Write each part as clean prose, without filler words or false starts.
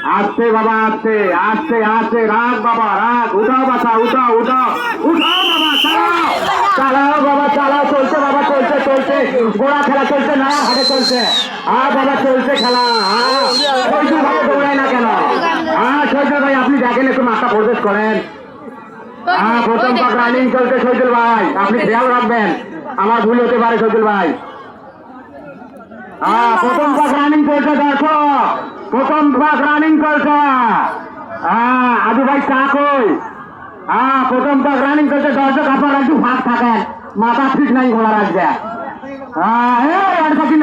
আস্তে বাবা আস্তে আস্তে আস্তে রাগ বাবা রাগ উঠাও বাসা উঠাও উঠাও উঠাও বাবা চালাও চালাও বাবা চালাও চলছে বাবা চলছে চলছে গোড়া খেলা চলছে না হাটে চলছে বাবা চলছে খেলা শৈশব ভাই দৌড়ায় না কেন শৈশব ভাই আপনি দেখেন একটু মাথা প্রবেশ করেন প্রথম পাক রানিং চলছে শৈজুল ভাই আপনি খেয়াল রাখবেন আমার ভুল হতে পারে শৈজুল ভাই প্রথম পাক রানিং চলছে দর্শক প্রথম পাক রানিং চলছে আজু ভাই চা কই প্রথম পাক রানিং চলছে দর্শক আপনারা একটু ফাঁক থাকেন মাথা ঠিক নাই ঘোড়া রাখবে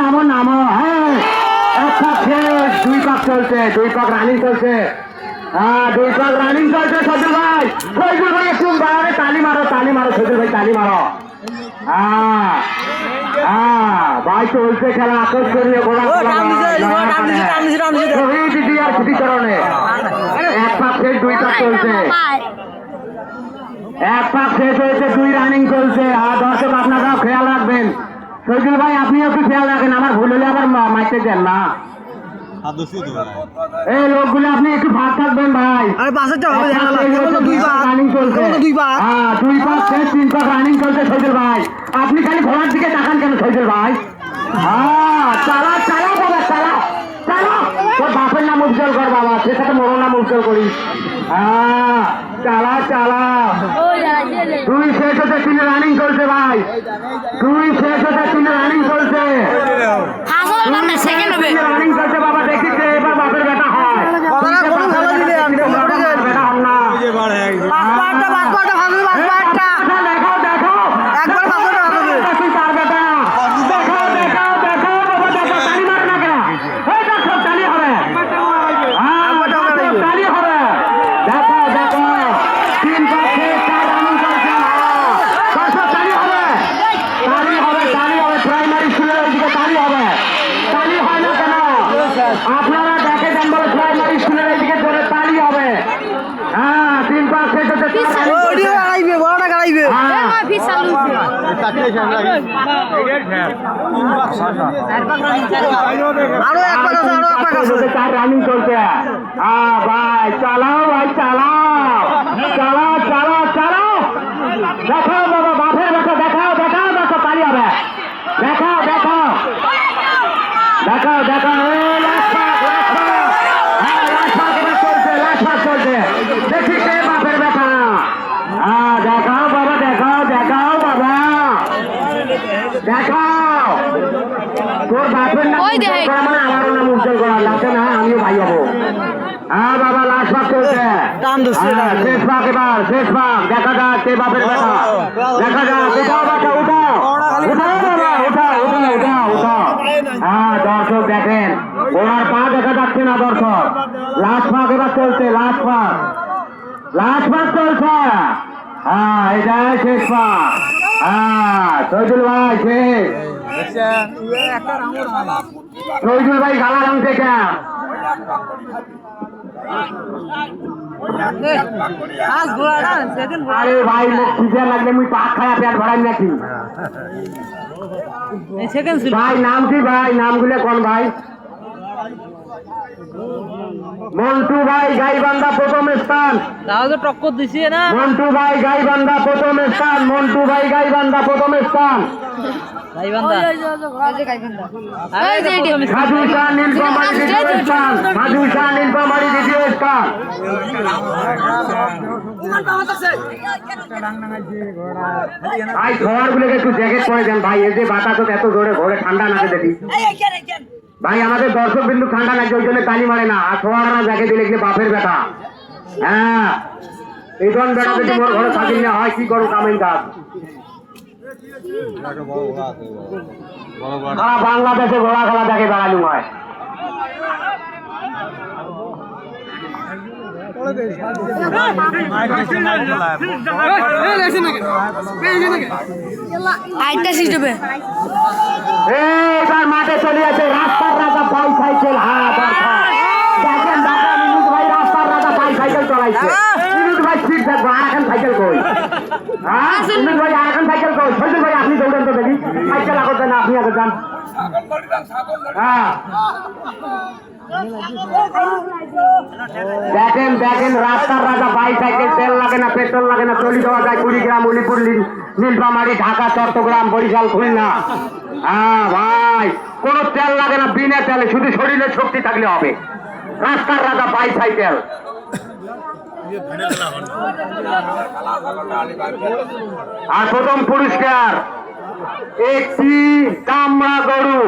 নামো নামো এক পাক শেষ দুই পাক চলছে দুই পাক রানিং চলছে দুই পাক রানিং চলছে শৈজুল ভাই একটু বাইরে তালি মারো শৈজুল ভাই তালি মারো ভাই চলছে খেলা আকর্ষণীয় ঘোড়া আর স্মৃতিচরণে এক পাক শেষ দুই পাক চলছে এক পাক শেষ হয়েছে দুই রানিং চলছে দর্শক আপনারাও খেয়াল রাখবেন শৈজুল ভাই আপনিও একটু খেয়াল রাখেন আমার ভুল হলে আবার মাইতে দেন না এই লোকগুলো আপনি একটু ভাগ থাকবেন ভাই দুই পাক শেষ তিন পাক রানিং চলছে শৈজুল ভাই আপনি খালি ঘোড়ার দিকে তাকান কেন শৈজুল ভাই চালা চালা বাবা চালা চালা তোর বাপের নাম উজ্জ্বল কর বাবা সে সাথে মোর নাম উজ্জ্বল করি চালা চালা দুই শেষ হতে তিন রানিং চলছে ভাই দুই শেষ হতে তিন রানিং চলছে রানিং চলছে বাবা দেখিছে এবার বাপের বেটা হয় বেটা হন না আপনারা দেখে দেন বলে প্রাইমারি স্কুলের এইদিকে ধরে তালি হবে তিন পাক শেষ হতে চার রানিং চলছে ভাই চালাও ভাই চালাও চালাও চালাও চালাও দেখাও বাবা বাপের বেটা দেখাও দেখাও দেখো তালি হবে দেখাও দেখাও দেখাও দেখাও দেখি কে বাপের বেটা দেখাও বাবা দেখাও দেখাও বাবা দেখাও তোর বাপের নাম মানে আমারও নাম উজ্জ্বল করা লাগছে না আমিও ভাই হবো বাবা লাস্ট ভাগ চলছে শেষ ভাগ এবার শেষ ভাগ দেখা যাক কে বাপের বেটা দেখা যাক উঠাও বাচ্চা উঠাও উঠাও বাবা উঠাও উঠাও উঠাও উঠাও দর্শক দেখেন ওনার পা দেখা যাচ্ছে না দর্শক লাস্ট ভাগ এবার চলছে লাস্ট ভাগ চলছে এটা শেষ ভাগ শৈজুল ভাই শেষ শৈজুল ভাই গালা রং থেকে আরে ভাই মুখ খিদে লাগলে মুই পাক খায়া পেট ভরাই নাকি ভাই নাম কি ভাই নামগুলো কোন ভাই মন্টু ভাই গাইবান্ধা প্রথম স্থান তাহলে টক্কর দিছি না মন্টু ভাই গাইবান্ধা প্রথম স্থান মন্টু ভাই গাইবান্ধা প্রথম স্থান সাধু শাহ নীলফামারী দ্বিতীয় স্থান সাধু শাহ নীলফামারী দ্বিতীয় স্থান ভাই খাওয়ার গুলোকে একটু জ্যাকেট পরে দেন ভাই এই যে বাতাস এত জোরে ঘোরে ঠান্ডা নাকে দেখি ভাই আমাদের দর্শক বিন্দু ঠান্ডা লাগছে ওই জন্য তালি মারে না আর ছোঁয়ার না যাকে দিলে কি বাপের বেটা এই ধরুন বেটা যদি মোর ঘরে থাকি না হয় কি করো কামেন কাজ সারা বাংলাদেশে ঘোড়া খেলা দেখে বেড়ালু হয় এবার মাঠে চলে আছে রাস্তার রাজা বাইসাইকেল দেখেন মিনুট ভাই রাস্তার রাজা বাইসাইকেল চলাইছে মিনুট ভাই স্পিড দেখবো আর এখন সাইকেল কই মিনুট ভাই আর এখন সাইকেল কই শৈজুল ভাই আপনি দৌড়েন তো দেখি সাইকেল আগত না আপনি আগে যান দেখেন দেখেন রাস্তার রাজা বাইসাইকেল, তেল লাগে না, পেট্রোল লাগে না, চলে যাওয়া যায় কুড়িগ্রাম, উলিপুর, নীলফামারী, ঢাকা, চট্টগ্রাম, বরিশাল, খুলনা। হ্যাঁ ভাই, কোনো তেল লাগে না, বিনা তেলে, শুধু শরীরে শক্তি থাকলে হবে। রাস্তার রাজা বাইসাইকেল। আর প্রথম পুরস্কার একটি দামড়া গরু,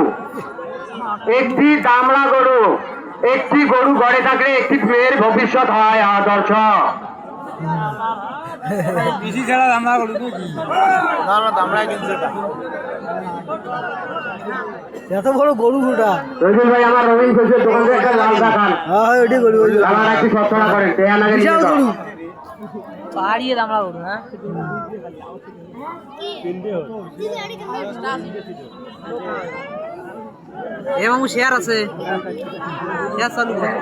একটি দামড়া গরু। একটি গরু ঘরে থাকলে একটি মেয়ের ভবিষ্যৎ হয়। আদর্শ এত বড় গরু ওটা। রবিল ভাই, আমার রবিন ঘোষের দোকান থেকে একটা লাল দেখান। হ্যাঁ ওইটাই গরু। আমার একটি সচ্ছনা করেন, তেয়া নাগে বিশাল গরু। পাহাড়িয়ে দামড়া গরু না এ মামু শেয়ার আছে, শেয়ার চালু কর।